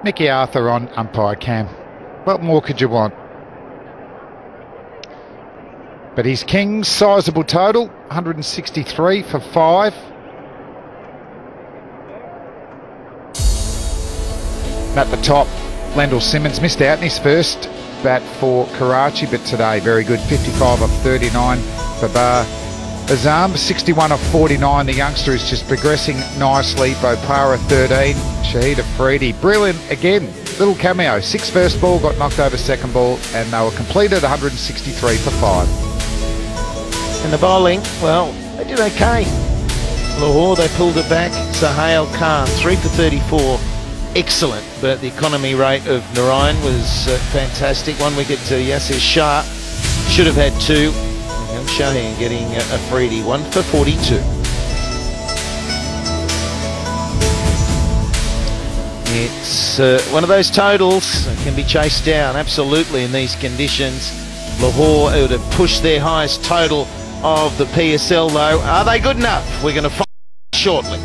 Mickey Arthur on umpire cam. What more could you want? But he's King's sizable total, 163 for 5. At the top, Lendl Simmons missed out in his first bat for Karachi, but today very good, 55 of 39 for Bar Azam, 61 of 49. The youngster is just progressing nicely. Bopara 13, Shahid Afridi brilliant again, little cameo, 6 first ball, got knocked over second ball, and they were completed 163 for 5. And the bowling, well, they did okay. Lahore, they pulled it back. Sohail Khan, 3 for 34. Excellent, but the economy rate of Narayan was fantastic. 1 wicket to Yasir Shah, should have had 2. And Shaheen getting Afridi, 1 for 42. It's one of those totals that can be chased down, absolutely, in these conditions. Lahore would have pushed their highest total of the PSL, though. Are they good enough? We're going to find out shortly.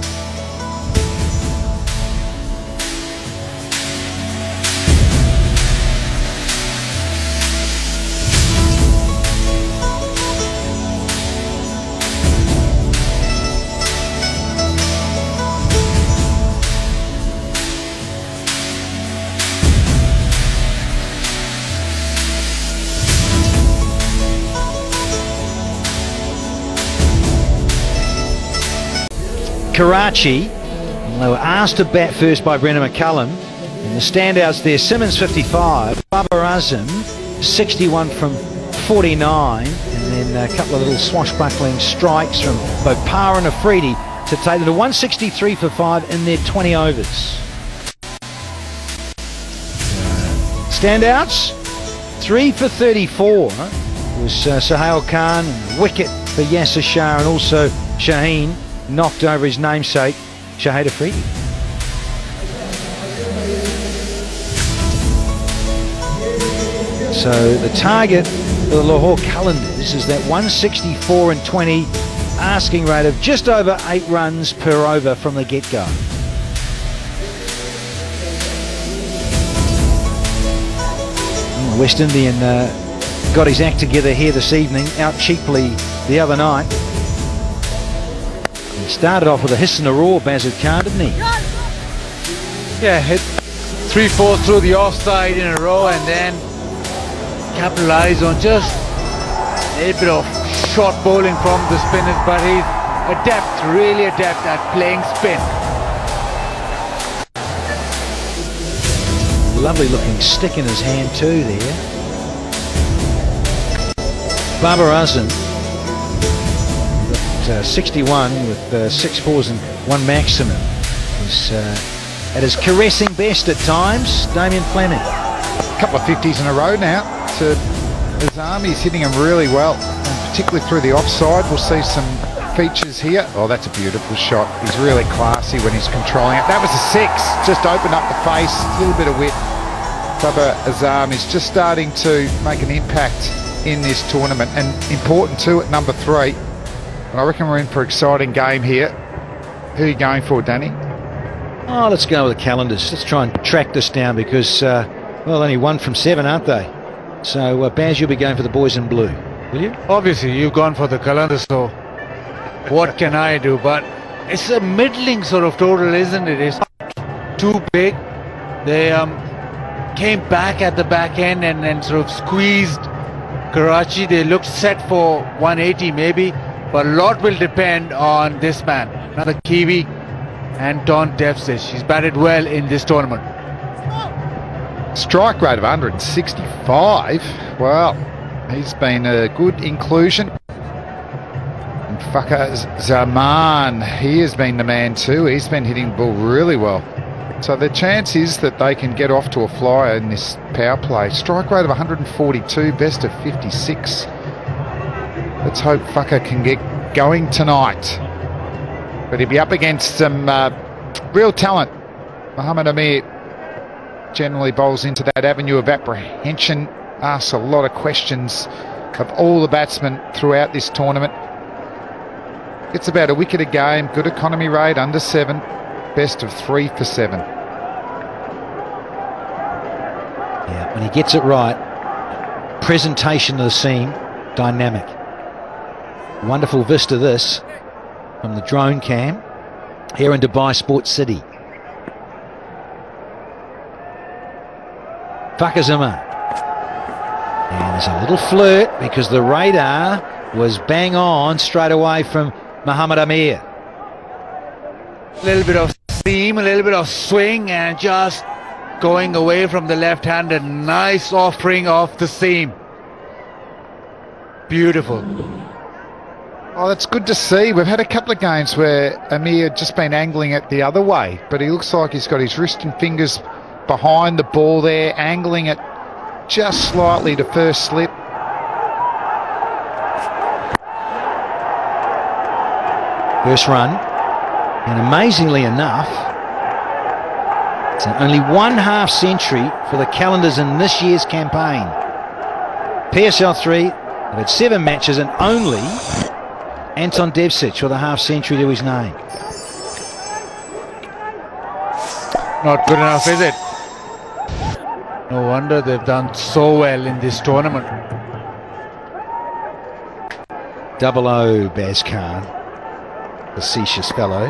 Karachi, they were asked to bat first by Brendan McCullum, and the standouts there, Simmons 55, Babar Azam 61 from 49, and then a couple of little swashbuckling strikes from Bopara and Afridi to take them to 163 for 5 in their 20 overs. Standouts, 3 for 34 was Sohail Khan, and a wicket for Yasir Shah, and also Shaheen knocked over his namesake, Shahid Afridi. So the target for the Lahore Calendars is that 164 and 20 asking rate of just over 8 runs per over from the get-go. West Indian got his act together here this evening, out cheaply the other night. He started off with a hiss and a roar, Bazard Khan, didn't he? Yeah, hit 3-4 through the offside in a row, and then capitalised on just a little bit of short bowling from the spinners, but he's adept, really adept at playing spin. Lovely looking stick in his hand too there. Babar Azam, 61 with 6 fours and 1 maximum. He's at his caressing best at times, Damien Fleming. A couple of 50s in a row now to Azam. He's hitting them really well, and particularly through the offside. We'll see some features here. Oh, that's a beautiful shot. He's really classy when he's controlling it. That was a 6, just opened up the face, a little bit of width. Babar Azam is just starting to make an impact in this tournament, and important too at number 3. And I reckon we're in for an exciting game here. Who are you going for, Danny? Oh, let's go with the Calendars. Let's try and track this down because, well, only 1 from 7, aren't they? So, Baz, you'll be going for the boys in blue, will you? Obviously, you've gone for the Calendar, so what can I do? But it's a middling sort of total, isn't it? It's not too big. They came back at the back end and then sort of squeezed Karachi. They looked set for 180 maybe. But a lot will depend on this man, another Kiwi, Anton Devsic. He's batted well in this tournament. Strike rate of 165. Well, he's been a good inclusion. And Fakhar Zaman, he has been the man too. He's been hitting the ball really well. So the chance is that they can get off to a flyer in this power play. Strike rate of 142, best of 56. Let's hope Fakhar can get going tonight. But he'll be up against some real talent. Mohammad Amir generally bowls into that avenue of apprehension, asks a lot of questions of all the batsmen throughout this tournament. It's about a wicket a game, good economy rate, under 7, best of 3 for 7. Yeah, when he gets it right, presentation of the seam, dynamic. Wonderful vista this from the drone cam here in Dubai Sports City. Fakazama. And there's a little flirt because the radar was bang on straight away from Mohamed Amir. A little bit of seam, a little bit of swing, and just going away from the left-handed. Nice offering off the seam. Beautiful. Oh, that's good to see. We've had a couple of games where Amir had just been angling it the other way, but he looks like he's got his wrist and fingers behind the ball there, angling it just slightly to first slip. First run, and amazingly enough, it's only 1/2 century for the calendars in this year's campaign. PSL 3, they've had 7 matches and only Anton Devcic with a half century to his name. Not good enough, is it? No wonder they've done so well in this tournament. 00 Baz Khan, facetious fellow.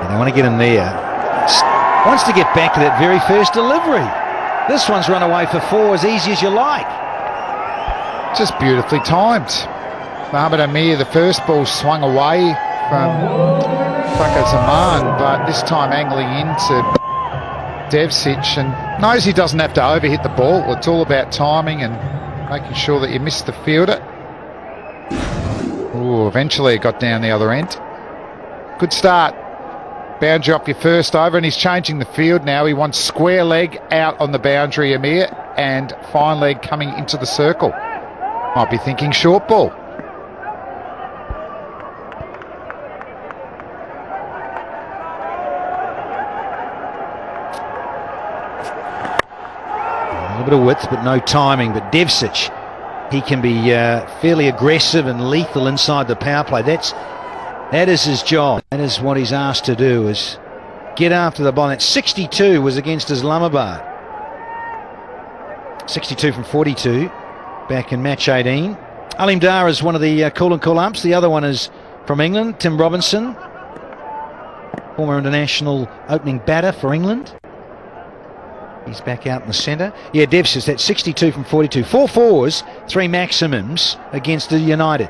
And they want to get him there. Wants to get back to that very first delivery. This one's run away for 4 as easy as you like. Just beautifully timed. Mohamed Amir, the first ball swung away from Fakazama, but this time angling into Devcic, and knows he doesn't have to overhit the ball. It's all about timing and making sure that you miss the fielder. Ooh, eventually it got down the other end. Good start. Boundary off your first over, and he's changing the field now. He wants square leg out on the boundary, Amir, and fine leg coming into the circle. Might be thinking short ball. A little bit of width, but no timing. But Devcic, he can be fairly aggressive and lethal inside the power play. That is his job. That is what he's asked to do, is get after the ball. That 62 was against Islamabad. 62 from 42 back in match 18. Alim Dar is one of the call and call ups. The other one is from England, Tim Robinson, former international opening batter for England. He's back out in the centre. Yeah, Devcic, that's 62 from 42. 4 fours, 3 maximums against the United.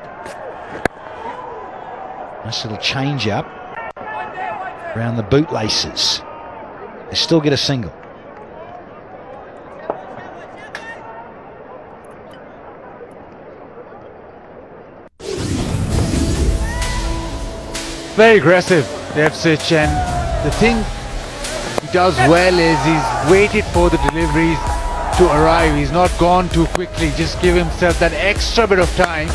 Nice little change up around the bootlaces. They still get a single. Very aggressive, Devcic, and the thing he does well is he's waited for the deliveries to arrive. He's not gone too quickly. Just give himself that extra bit of time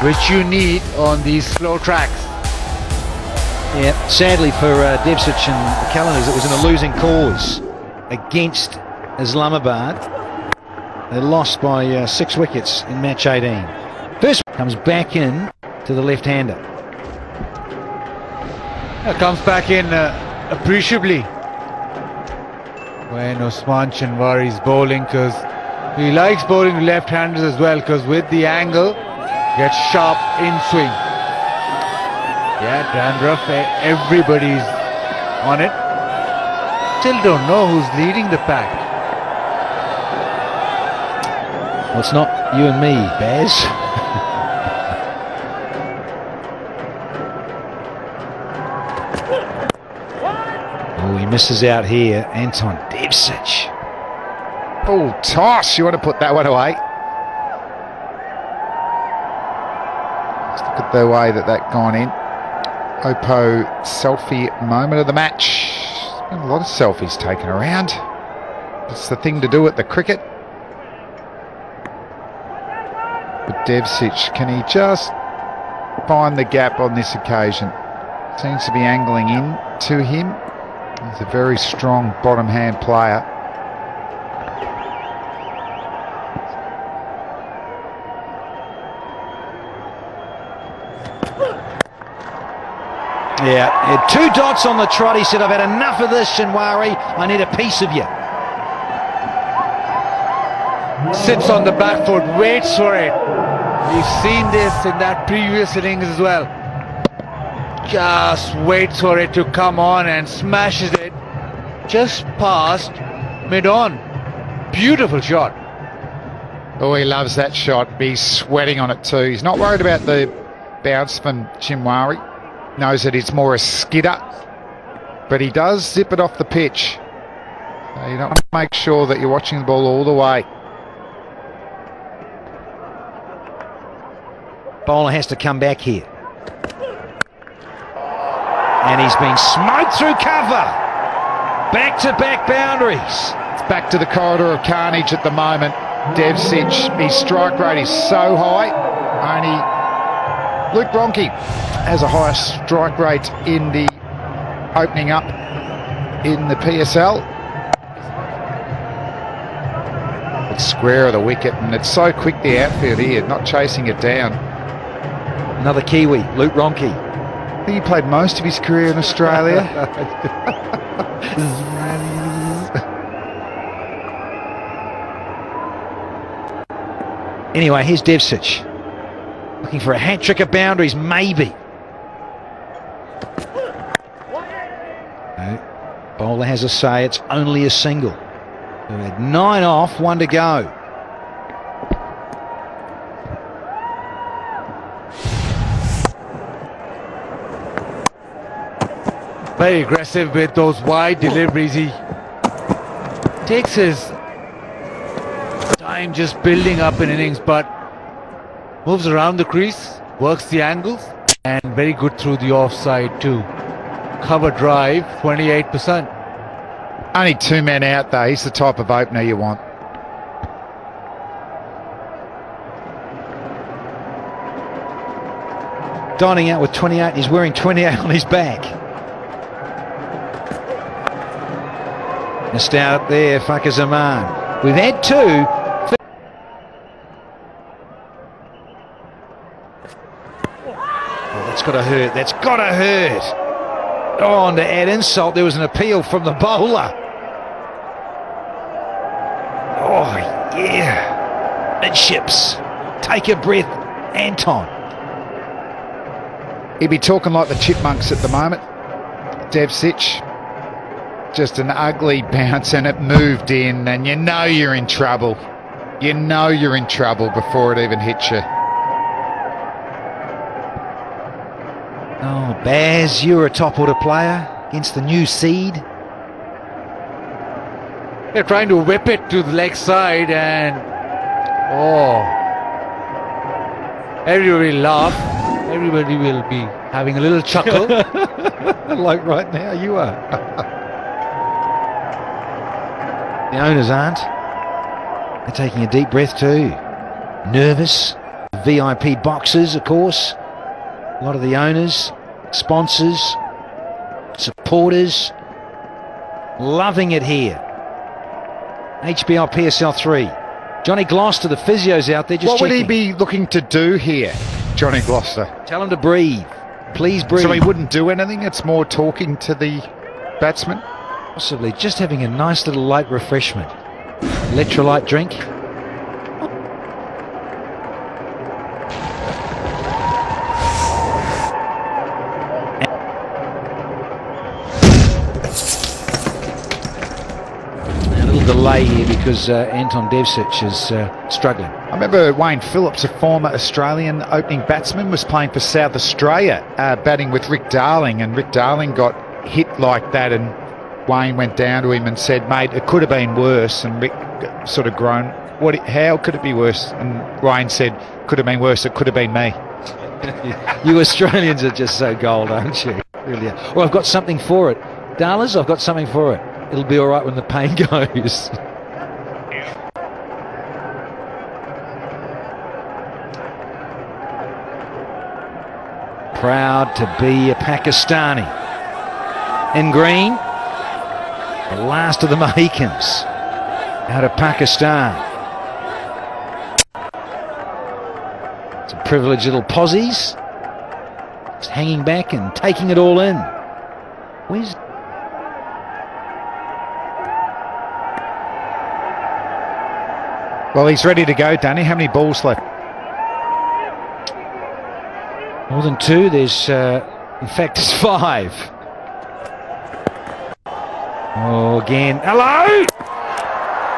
which you need on these slow tracks. Yeah, sadly for Devcic and the Calendars, it was in a losing cause against Islamabad. They lost by 6 wickets in match 18. First comes back in to the left-hander. Comes back in appreciably when Osman Chanwari is bowling, because he likes bowling left-handers as well, because with the angle gets sharp in swing. Yeah, dandruff, everybody's on it. Still don't know who's leading the pack. Well, it's not you and me, Baz. Oh, he misses out here. Anton Devcic. Oh, toss. You want to put that one away. Let's look at the way that gone in. Oppo selfie moment of the match. There's been a lot of selfies taken around. It's the thing to do at the cricket. But Devcic, can he just find the gap on this occasion? Seems to be angling in to him. He's a very strong bottom hand player. Yeah, 2 dots on the trot. He said, I've had enough of this, Shinwari. I need a piece of you. Sits on the back foot, waits for it. We've seen this in that previous innings as well. Just waits for it to come on and smashes it just past mid-on. Beautiful shot. Oh, he loves that shot. He's sweating on it too. He's not worried about the bounce from Chimwari. Knows that it's more a skidder, but he does zip it off the pitch. So you don't want to make sure that you're watching the ball all the way. Bowler has to come back here. And he's been smoked through cover. Back-to-back boundaries. It's back to the corridor of carnage at the moment. Devsic, his strike rate is so high. Only Luke Ronke has a higher strike rate in the opening up in the PSL. It's square of the wicket, and it's so quick, the outfield here, not chasing it down. Another Kiwi, Luke Ronke. I think he played most of his career in Australia. Anyway, here's Devsic. Looking for a hat-trick of boundaries, maybe. No. Bowler has a say, it's only a single. We had 9 off, 1 to go. Very aggressive with those wide deliveries. He takes his time just building up in innings, but moves around the crease, works the angles, and very good through the offside too. Cover drive, 28%. Only 2 men out though. He's the type of opener you want. Dining out with 28, he's wearing 28 on his back. Missed out up there, Fakhar Zaman. We've had 2. Oh, that's got to hurt. That's got to hurt. Oh, and to add insult, there was an appeal from the bowler. Oh, yeah. Midships. Take a breath, Anton. He'd be talking like the Chipmunks at the moment. Devsic. Just an ugly bounce, and it moved in, and you know you're in trouble. You know you're in trouble before it even hits you. Oh, Baz, you're a top order player against the new seed. They're trying to whip it to the leg side, and everybody will laugh. Everybody will be having a little chuckle. Like right now, you are. The owners aren't. They're taking a deep breath too. Nervous. VIP boxes, of course. A lot of the owners, sponsors, supporters, loving it here. HBL PSL 3. Johnny Gloucester, the physio's out there just What would he checking. be looking to do here, Johnny Gloucester? Tell him to breathe. Please breathe. So he wouldn't do anything? It's more talking to the batsman? Possibly just having a nice little light refreshment. Electrolyte drink. A little delay here because Anton Devsic is struggling. I remember Wayne Phillips, a former Australian opening batsman, was playing for South Australia, batting with Rick Darling, and Rick Darling got hit like that, and Wayne went down to him and said, mate, it could have been worse. And Rick sort of groaned, how could it be worse? And Wayne said, could have been worse, it could have been me. You Australians are just so gold, aren't you? Really are. Well, I've got something for it. Darlers, I've got something for it. It'll be all right when the pain goes. Proud to be a Pakistani. In green, the last of the Mohicans out of Pakistan. Some privileged little posies. Just hanging back and taking it all in. Where's... Well, he's ready to go, Danny. How many balls left? More than 2. There's, in fact, it's 5. Oh, again. Hello!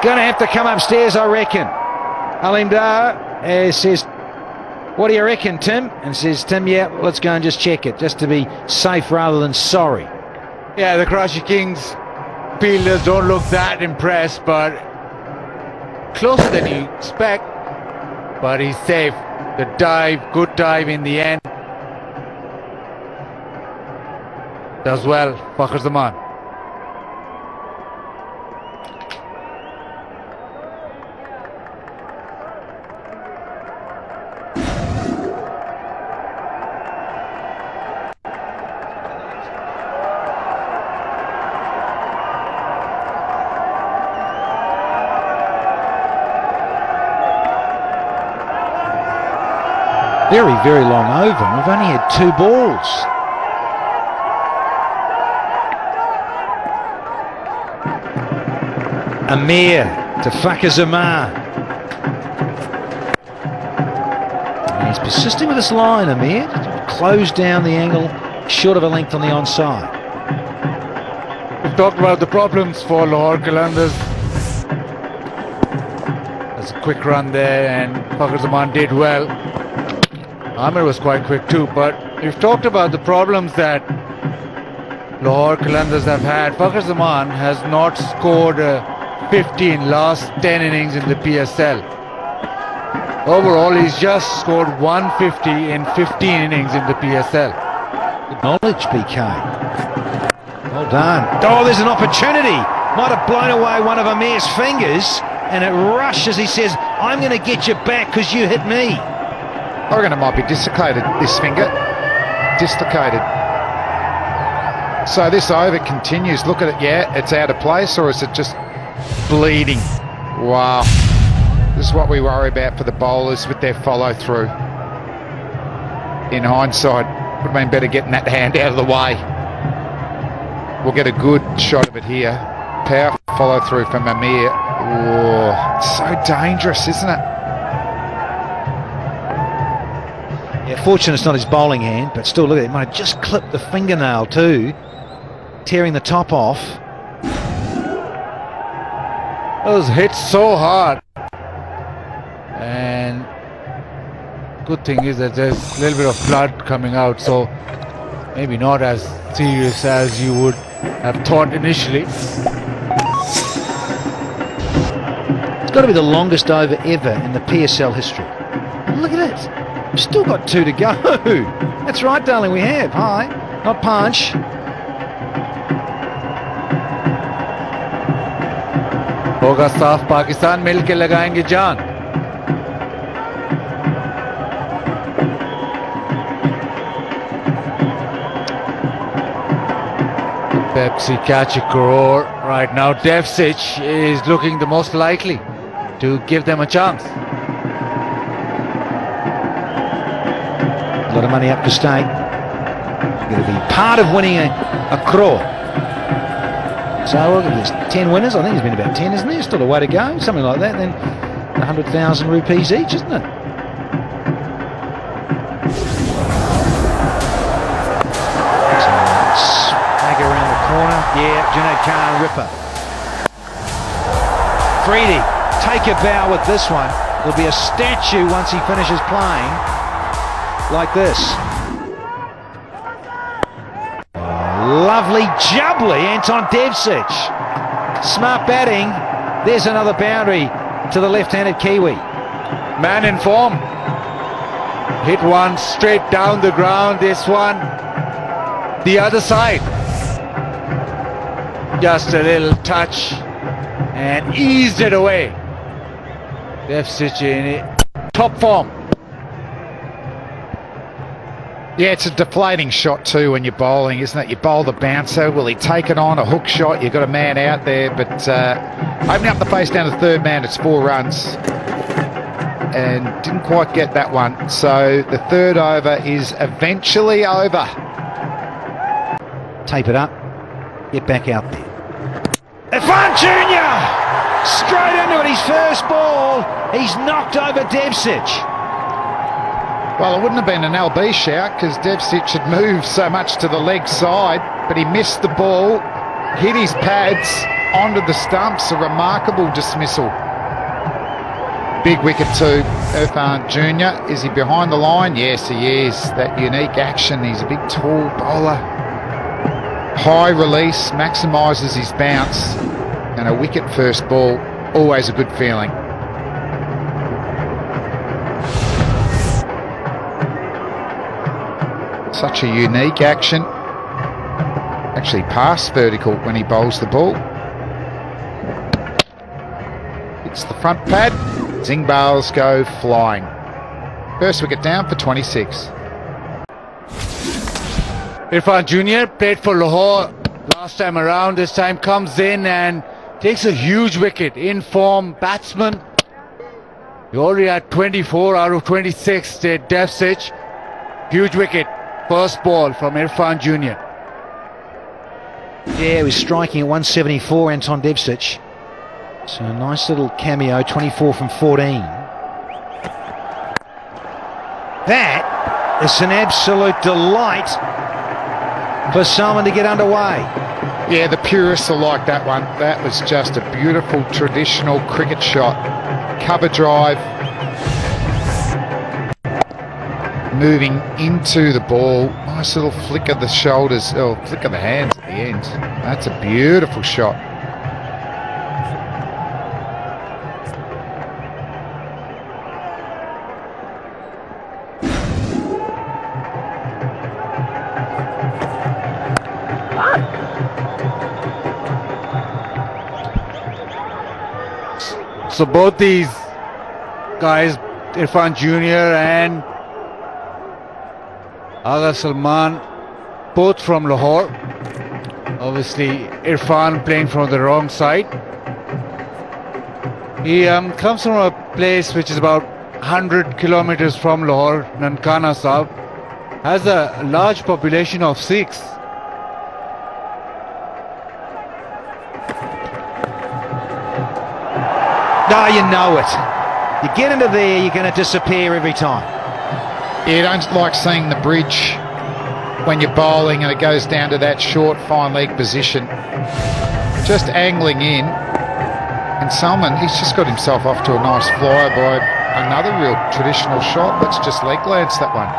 Gonna have to come upstairs, I reckon. Alim Dar says, what do you reckon, Tim? And says, Tim, yeah, let's go and just check it, just to be safe rather than sorry. Yeah, the Karachi Kings fielders don't look that impressed, but closer than you expect. But he's safe. The dive, good dive in the end. Does well, Fakhar Zaman. Very, very long over. We've only had 2 balls. Amir to Fakhar Zaman. And he's persisting with this line, Amir. Close down the angle, short of a length on the onside. We've talked about the problems for Lahore Qalandars. There's a quick run there, and Fakhar Zaman did well. Amir was quite quick too, but we've talked about the problems that Lahore Qalandars have had. Fakhar Zaman has not scored 50 in last 10 innings in the PSL. Overall, he's just scored 150 in 15 innings in the PSL. Knowledge, BK. Well done. Oh, there's an opportunity. Might have blown away one of Amir's fingers, and it rushes. He says, I'm going to get you back because you hit me. I reckon it might be dislocated, this finger. Dislocated. So this over continues. Look at it, yeah, it's out of place, or is it just bleeding? Wow. This is what we worry about for the bowlers with their follow-through. In hindsight, would have been better getting that hand out of the way. We'll get a good shot of it here. Powerful follow-through from Amir. Oh, it's so dangerous, isn't it? Yeah, fortunate it's not his bowling hand, but still, look at it. It might have just clipped the fingernail too, tearing the top off. Those hit so hard. And good thing is that there's a little bit of blood coming out, so maybe not as serious as you would have thought initially. It's got to be the longest over ever in the PSL history. And look at it. We've still got 2 to go. That's right, darling, we have. Hi, not punch. होगा साफ, पाकिस्तान मिलके लगाएंगे जान. Pepsi catch a crore right now. Devsic is looking the most likely to give them a chance. A lot of money up for stake. Going to be part of winning a crore. So look at this, 10 winners. I think there's been about 10, isn't there? Still a way to go, something like that. Then 100,000 rupees each, isn't it? Swag around the corner. Yeah, Junaid Khan, ripper. Freedy, take a bow with this one. There'll be a statue once he finishes playing. Like this. Oh, lovely jubbly, Anton Devsic. Smart batting. There's another boundary to the left-handed Kiwi. Man in form. Hit one straight down the ground. This one, the other side. Just a little touch and eased it away. Devsic in top form. Yeah, it's a deflating shot too when you're bowling, isn't it? You bowl the bouncer, will he take it on? A hook shot, you've got a man out there, but opening up the face down to the third man, it's 4 runs. and didn't quite get that one. So the third over is eventually over. Tape it up. Get back out there. Irfan Jr. Straight into it, his first ball. He's knocked over Devsic. Well, it wouldn't have been an LB shout because Devsic had moved so much to the leg side, but he missed the ball, hit his pads onto the stumps. A remarkable dismissal. Big wicket too, Irfan Jr. Is he behind the line? Yes, he is. That unique action. He's a big, tall bowler. High release, maximises his bounce, and a wicket first ball, always a good feeling. Such a unique action. Actually past vertical when he bowls the ball. Hits the front pad. Zing bales go flying. First wicket down for 26. Irfan Jr. played for Lahore last time around. This time comes in and takes a huge wicket. In form batsman. He already had 24 out of 26. Did Devsic. Huge wicket. First ball from Irfan Jr. Yeah, he was striking at 174, Anton Devsic. So a nice little cameo, 24 from 14. That is an absolute delight for someone to get underway. Yeah, the purists will like that one. That was just a beautiful traditional cricket shot. Cover drive. Moving into the ball. Nice little flick of the shoulders, or flick of the hands at the end. That's a beautiful shot. So both these guys, Irfan Jr. and Agha Salman, both from Lahore. Obviously Irfan playing from the wrong side. He comes from a place which is about 100 kilometers from Lahore, Nankana Sahib. Has a large population of Sikhs. No, you know it. You get into there, you're going to disappear every time. Yeah, you don't like seeing the bridge when you're bowling and it goes down to that short, fine leg position. Just angling in. And Salman, he's just got himself off to a nice flyer by another real traditional shot. Let's just leg lance that one.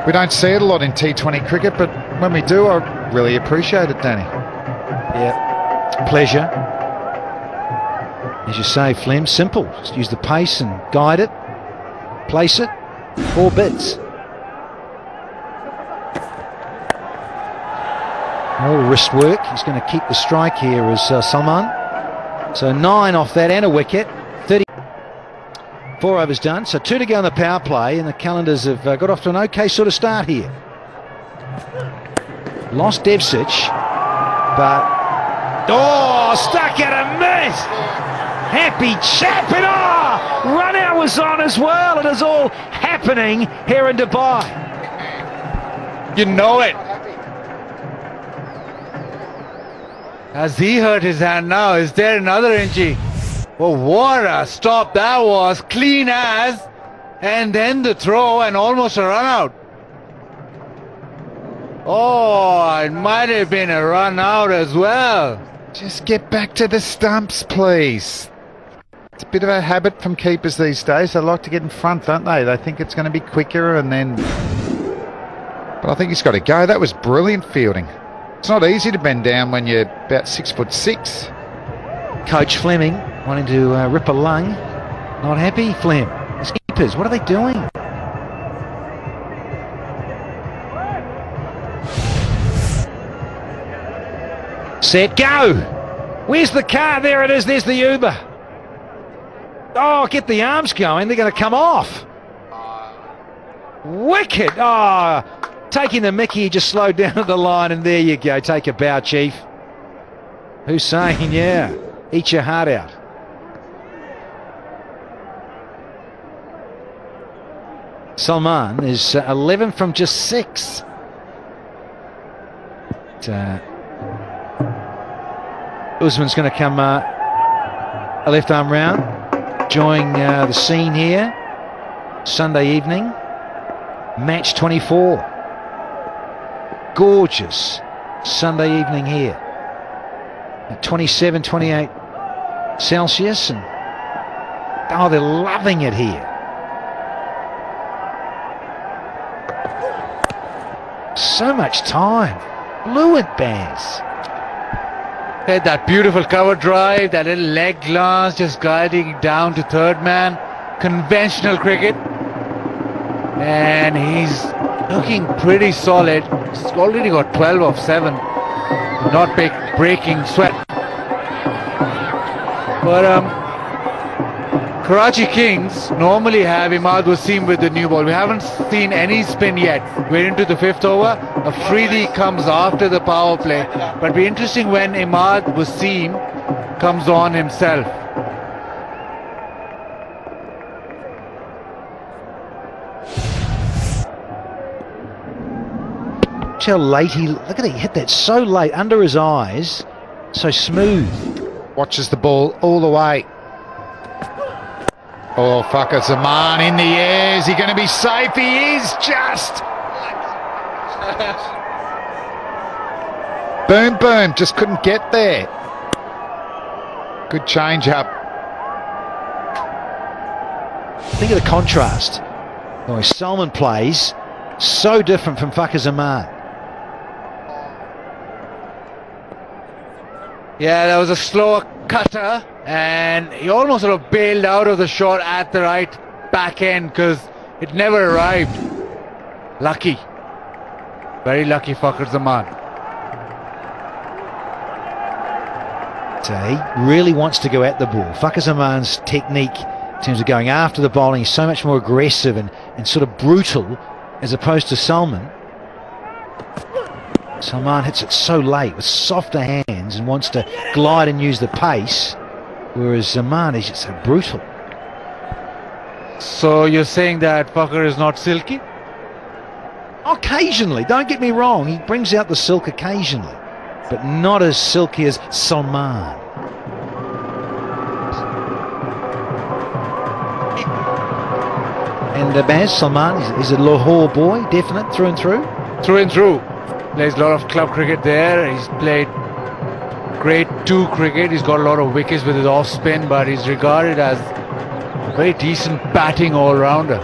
We don't see it a lot in T20 cricket, but when we do, I really appreciate it, Danny. Yeah, pleasure. As you say, Flem, simple. Just use the pace and guide it, place it, 4 bits. More wrist work. He's going to keep the strike here as Salman. So 9 off that and a wicket. 30. 4 overs done. So 2 to go on the power play, and the Calendars have got off to an okay sort of start here. Lost Devsic, but stuck at a miss. Happy chap, and run out was on as well. It is all happening here in Dubai. You know it. Has he hurt his hand now? Is there another injury? Well, what a stop that was. Clean as. And then the throw and almost a run out. Oh, it might have been a run out as well. Just get back to the stumps, please. It's a bit of a habit from keepers these days. They like to get in front, don't they? They think it's going to be quicker and then... But I think he's got to go. That was brilliant fielding. It's not easy to bend down when you're about 6'6". Coach Fleming wanting to rip a lung. Not happy, Flem. The keepers, what are they doing? Set, go! Where's the car? There it is, there's the Uber. Oh, get the arms going, they're going to come off. Wicked! Oh, taking the mickey, just slowed down at the line, and there you go. Take a bow, Chief. Who's saying, yeah, eat your heart out. Salman is 11 from just 6. Usman's going to come a left arm round, enjoying the scene here. Sunday evening, match 24. Gorgeous Sunday evening here at 27, 28 Celsius, and oh, they're loving it here. So much time. Fluent bands. Had that beautiful cover drive, that little leg glance, just guiding down to third man. Conventional cricket. And he's looking pretty solid. He's already got 12 of 7. Not breaking sweat. But Karachi Kings normally have Imad Wasim with the new ball. We haven't seen any spin yet. We're into the 5th over. Afridi comes after the power play. But it'll be interesting when Imad Wasim comes on himself. Watch how late look at it, he hit that so late, under his eyes, so smooth. Watches the ball all the way. Oh, fucker, Zaman in the air. Is he going to be safe? He is just. Boom, boom. Just couldn't get there. Good change up. Think of the contrast. The way Salman plays, so different from Fakhar Zaman. Yeah, that was a slower cutter, and he almost sort of bailed out of the shot at the right back end because it never arrived. Lucky. Very lucky Fakhar Zaman. So he really wants to go at the ball. Fakhar Zaman's technique in terms of going after the bowling is so much more aggressive and sort of brutal as opposed to Salman. Salman hits it so late with softer hands and wants to glide and use the pace, whereas Zaman is just so brutal. So you're saying that Fakhar is not silky? Occasionally, don't get me wrong, he brings out the silk occasionally, but not as silky as Salman. And Baz, Salman, he's a Lahore boy, definite, through and through. Through and through. Plays a lot of club cricket there. He's played grade 2 cricket. He's got a lot of wickets with his off spin, but he's regarded as a very decent batting all-rounder.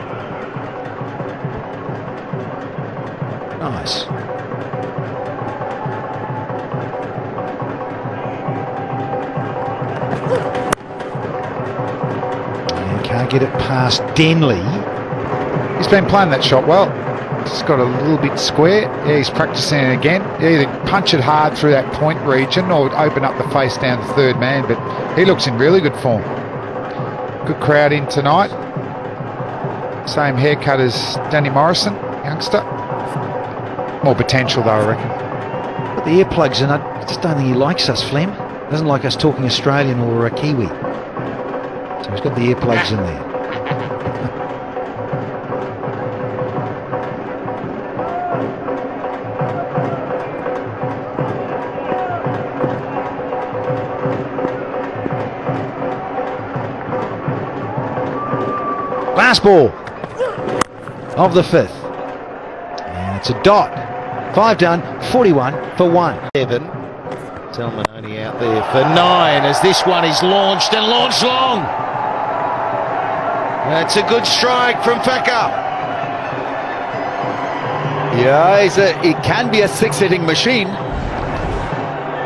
Nice. And can't get it past Denley. He's been playing that shot well. Just got a little bit square. Yeah, he's practicing it again. Either punch it hard through that point region or open up the face down to third man, but he looks in really good form. Good crowd in tonight. Same haircut as Danny Morrison, youngster. More potential though, I reckon. Put the earplugs in. I just don't think he likes us, Flem. Doesn't like us talking Australian or a Kiwi. So he's got the earplugs in there. Last ball of the 5th, and it's a dot. 5 done, 41 for 1. 7. Salman only out there for 9 as this one is launched and launched long. That's a good strike from Fakhar. Yeah, it can be a 6-hitting machine.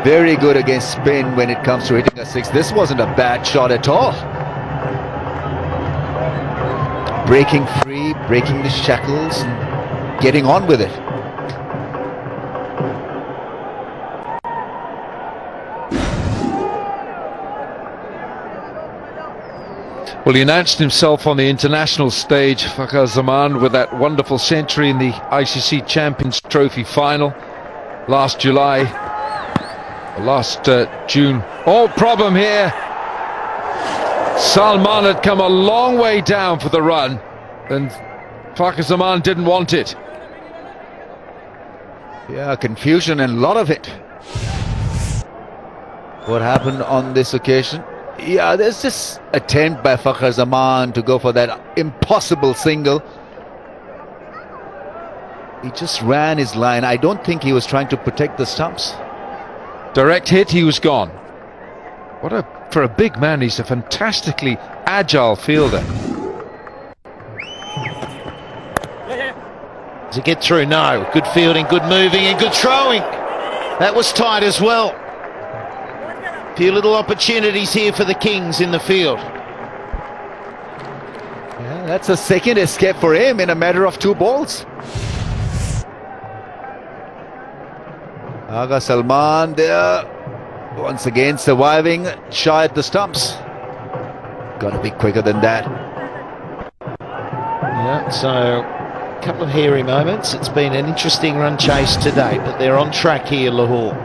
Very good against spin when it comes to hitting a 6. This wasn't a bad shot at all. Breaking free, breaking the shackles, and getting on with it. Well, he announced himself on the international stage, Fakhar Zaman, with that wonderful century in the ICC Champions Trophy final last July, last June. Oh, problem here. Salman had come a long way down for the run, and Fakhar Zaman didn't want it. Yeah, confusion and a lot of it. What happened on this occasion? Yeah, there's this attempt by Fakhar Zaman to go for that impossible single. He just ran his line. I don't think he was trying to protect the stumps. Direct hit, he was gone. For a big man, he's a fantastically agile fielder. Does it get through? No. Good fielding, good moving and good throwing. That was tight as well. Few little opportunities here for the Kings in the field. Yeah, that's a second escape for him in a matter of 2 balls. Agha Salman there, once again surviving, shy at the stumps. Got to be quicker than that. Yeah, so a couple of hairy moments. It's been an interesting run chase today, but they're on track here, Lahore.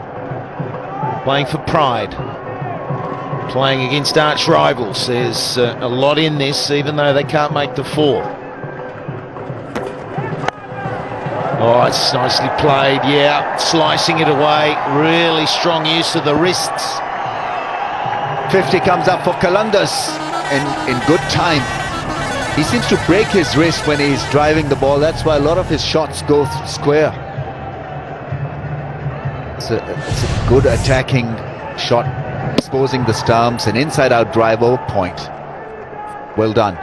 Playing for pride. Playing against arch rivals. There's a lot in this, even though they can't make the 4. Oh, it's nicely played, yeah. Slicing it away. Really strong use of the wrists. 50 comes up for Qalandars in good time. He seems to break his wrist when he's driving the ball. That's why a lot of his shots go square. It's a good attacking shot, exposing the stumps, an inside-out drive over point. Well done.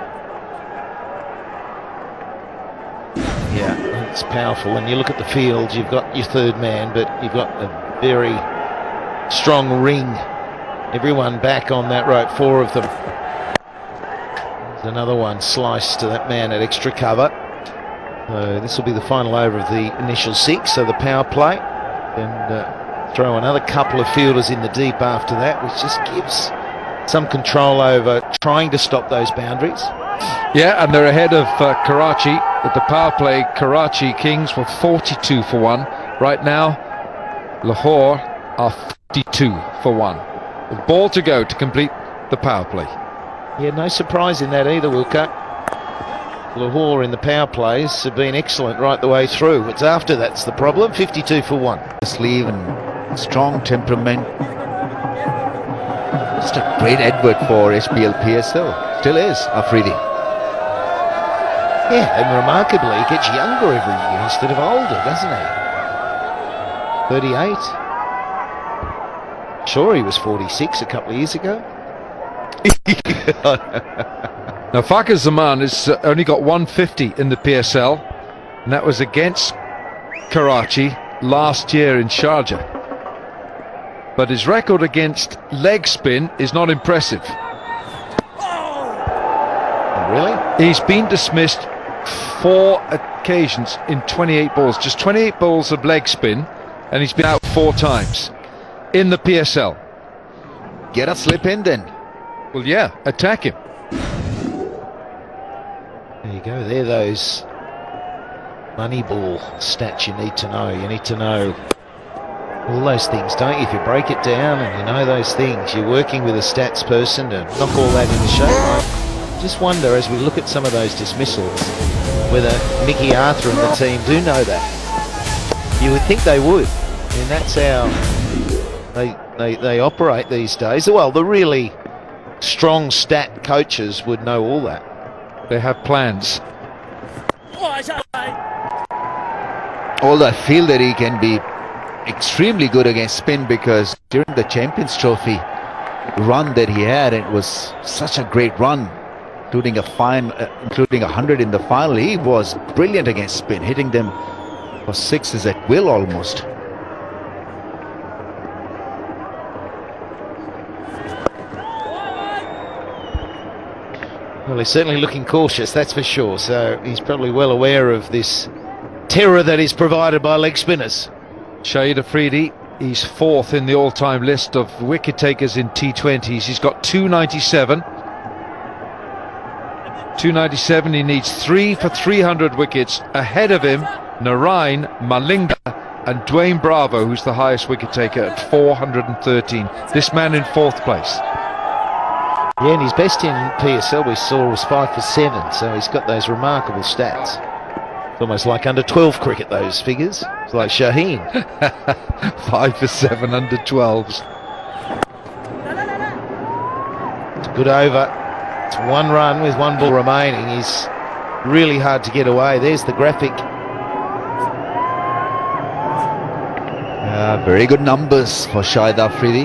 Yeah, it's powerful. When you look at the field, you've got your third man, but you've got a very strong ring. Everyone back on that rope, 4 of them. There's another one sliced to that man at extra cover. So this will be the final over of the initial 6, so the power play. And throw another couple of fielders in the deep after that, which just gives some control over trying to stop those boundaries. Yeah, and they're ahead of Karachi. At the power play, Karachi Kings were 42 for 1. Right now, Lahore are 52 for 1. A ball to go to complete the power play. Yeah, no surprise in that either, Wilco. Lahore in the power plays have been excellent right the way through. It's after that's the problem. 52 for 1. Sleeve and strong temperament. Just a great advert for SPL PSL. Still is, Afridi. Yeah, and remarkably, he gets younger every year instead of older, doesn't he? 38. Sure, he was 46 a couple of years ago. Now, Fakhar Zaman has only got 150 in the PSL, and that was against Karachi last year in Sharjah. But his record against leg spin is not impressive. Really? He's been dismissed 4 occasions in 28 balls, just 28 balls of leg spin, and he's been out 4 times in the PSL. Get a slip in then. Well, yeah, attack him. There you go. They're those Moneyball stats you need to know. You need to know all those things, don't you? If you break it down and you know those things, you're working with a stats person to knock all that into shape. I just wonder, as we look at some of those dismissals, whether Mickey Arthur and the team do know that. You would think they would. And that's how they operate these days. Well, the really strong stat coaches would know all that. They have plans. Although I feel that he can be extremely good against spin, because during the Champions Trophy run that he had, it was such a great run, including including 100 in the final. He was brilliant against spin, hitting them for 6s at will almost. Well, he's certainly looking cautious, that's for sure. So he's probably well aware of this terror that is provided by leg spinners. Shahid Afridi, he's 4th in the all-time list of wicket takers in T20s. He's got 297. 297, he needs 3 for 300 wickets. Ahead of him, Narain, Malinga and Dwayne Bravo, who's the highest wicket taker at 413. This man in 4th place. Yeah, and his best in PSL we saw was 5 for 7, so he's got those remarkable stats. It's almost like under 12 cricket, those figures. It's like Shaheen. 5 for 7 under 12s. It's a good over. It's 1 run with 1 ball remaining. He's really hard to get away. There's the graphic. Very good numbers for Shahid Afridi.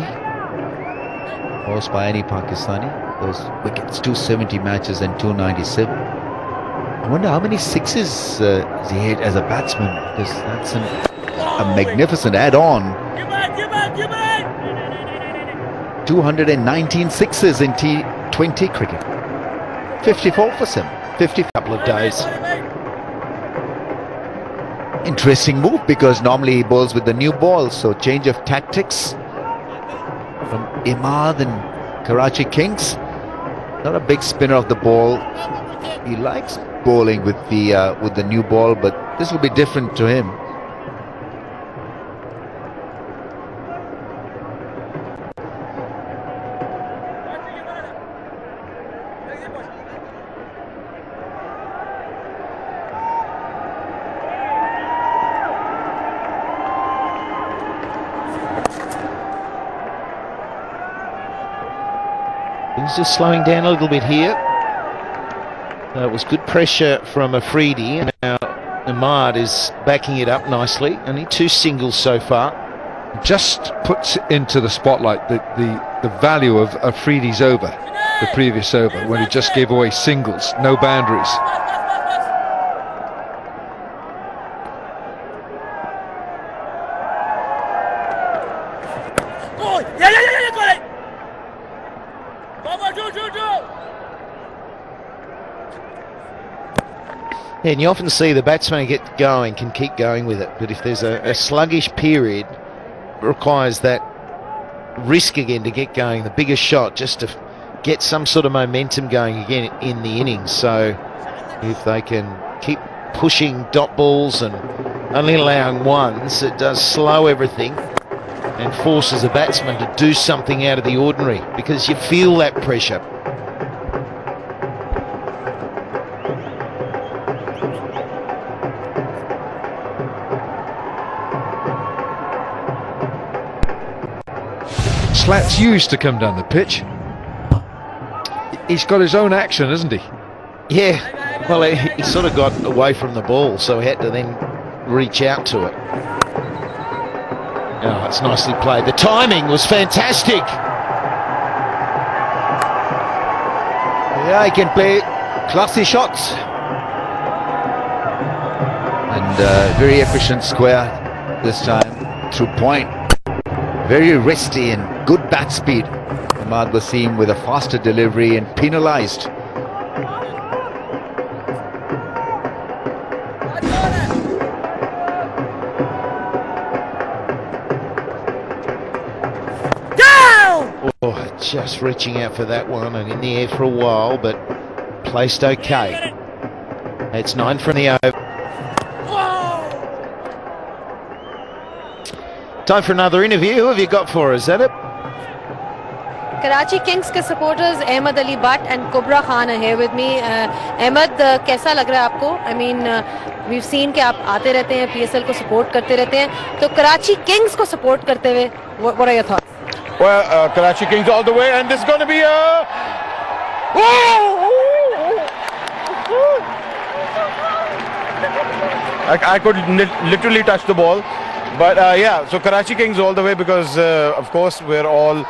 Lost by any Pakistani. Those wickets, 270 matches and 297. I wonder how many sixes he hit as a batsman, because that's a magnificent add-on. 219 sixes in T20 cricket. 54 for 7. 50 couple of days. Interesting move, because normally he bowls with the new ball, so change of tactics from Imad and Karachi Kings. Not a big spinner of the ball. He likes bowling with the new ball, but this will be different to him. He's just slowing down a little bit here. It was good pressure from Afridi, and now Imad is backing it up nicely. Only 2 singles so far. Just puts into the spotlight the value of Afridi's over, the previous over, when he just gave away singles, no boundaries. Yeah, and you often see the batsman get going, can keep going with it, but if there's a sluggish period, it requires that risk again to get going, the bigger shot, just to get some sort of momentum going again in the innings. So if they can keep pushing dot balls and only allowing ones, it does slow everything and forces a batsman to do something out of the ordinary, because you feel that pressure. Slat's used to come down the pitch. He's got his own action, hasn't he? Yeah, well, he sort of got away from the ball, so he had to then reach out to it. Oh, it's nicely played. The timing was fantastic. Yeah, he can play classy shots. And very efficient square this time, through point. Very wristy and good bat speed. Imad Wasim with a faster delivery and penalised. Oh, just reaching out for that one and in the air for a while, but placed okay. It's 9 from the over. Time for another interview. Who have you got for us, Zanab? Karachi Kings के supporters Ahmed Ali Butt and Kubra Khan are here with me. Ahmed, कैसा लग रहा है आपको? I mean, we've seen कि आप आते रहते हैं, PSL को support करते रहते हैं. तो Karachi Kings को support करते हुए, what are your thoughts? Well, Karachi Kings all the way, and this is going to be a... I could literally touch the ball. But yeah, so Karachi Kings all the way, because of course we're all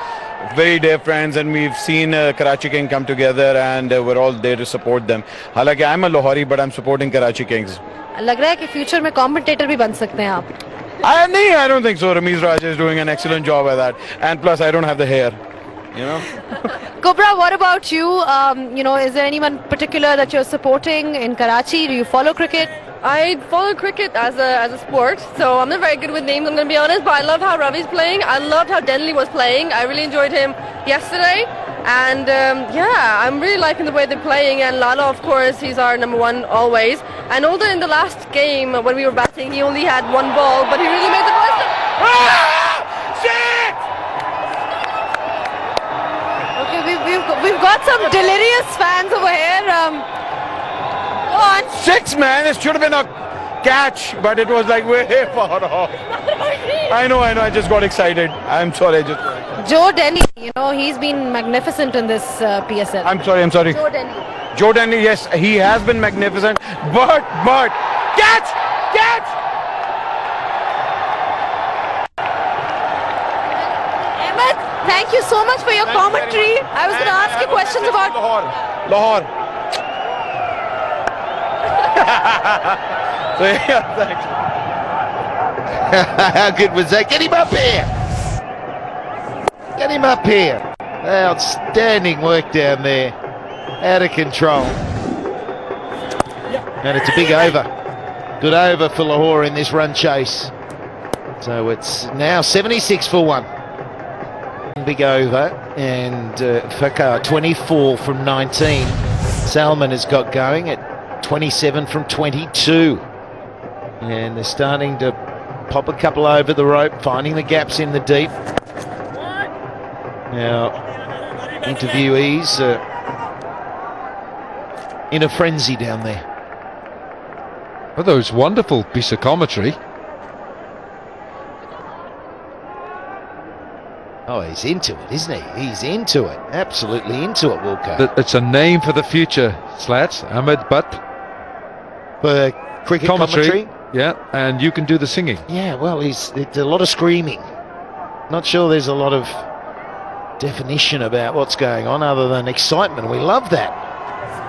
very dear friends, and we've seen Karachi King come together, and we're all there to support them. Halaki, I'm a Lahori, but I'm supporting Karachi Kings. लग रहा है कि future में commentator भी बन सकते हैं आप. I don't think so. Ramiz Raja is doing an excellent job at that, and plus I don't have the hair, you know. Kubra, what about you? You know, is there anyone particular that you're supporting in Karachi? Do you follow cricket? I follow cricket as a sport, so I'm not very good with names, I'm going to be honest, but I love how Ravi's playing. I loved how Denley was playing. I really enjoyed him yesterday, and yeah, I'm really liking the way they're playing. And Lala, of course, he's our number one always. And although in the last game when we were batting, he only had 1 ball, but he really made the most of it. Shit! Okay, we've got some delirious fans over here. Go on. 6, man. It should have been a catch, but it was like way far off. I know, I just got excited. I'm sorry, Joe Denny, you know, he's been magnificent in this PSL. I'm sorry. Joe Denny, yes, he has been magnificent, but catch! Ahmed, thank you so much for your commentary. I was going to ask you questions about Lahore. So yeah, thanks. How good was that? Get him up here! Get him up here! Outstanding work down there. Out of control. And it's a big over. Good over for Lahore in this run chase. So it's now 76 for 1. Big over. And Fakar 24 from 19. Salman has got going at 27 from 22. And they're starting to pop a couple over the rope, finding the gaps in the deep. Now, interviewees in a frenzy down there. Oh, that was wonderful piece of commentary. Oh, he's into it, isn't he? He's into it. Absolutely into it, Walker. It's a name for the future, Slats. Ahmed Butt. For cricket commentary. Yeah, and you can do the singing. Yeah, well, it's a lot of screaming. Not sure there's a lot of definition about what's going on other than excitement. We love that.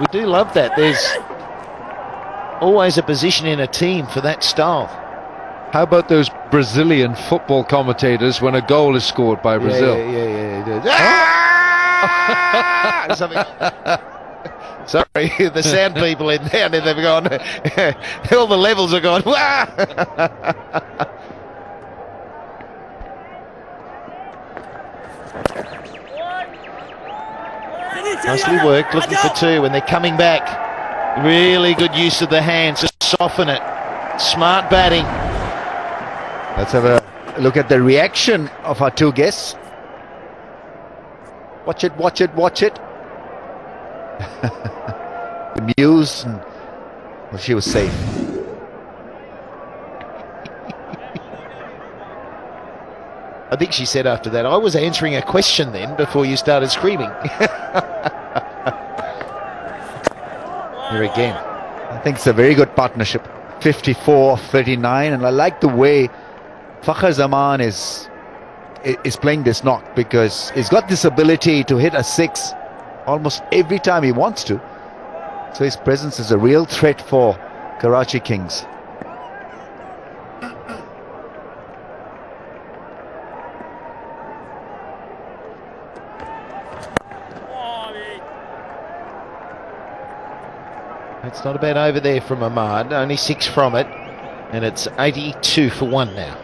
We do love that. There's always a position in a team for that style. How about those Brazilian football commentators when a goal is scored by Brazil? Yeah. Something. Sorry, the sound people in there, they've gone, all the levels are gone, wah! Nicely worked, looking for 2, and they're coming back. Really good use of the hands to soften it. Smart batting. Let's have a look at the reaction of our 2 guests. Watch it. Amused, and well, she was safe. I think she said after that, I was answering a question then before you started screaming. Here again. I think it's a very good partnership. 54-39, and I like the way Fakhar Zaman is playing this knock, because he's got this ability to hit a 6 almost every time he wants to. So his presence is a real threat for Karachi Kings. It's not a bad over there from Ahmad, only 6 from it, and it's 82 for 1 now.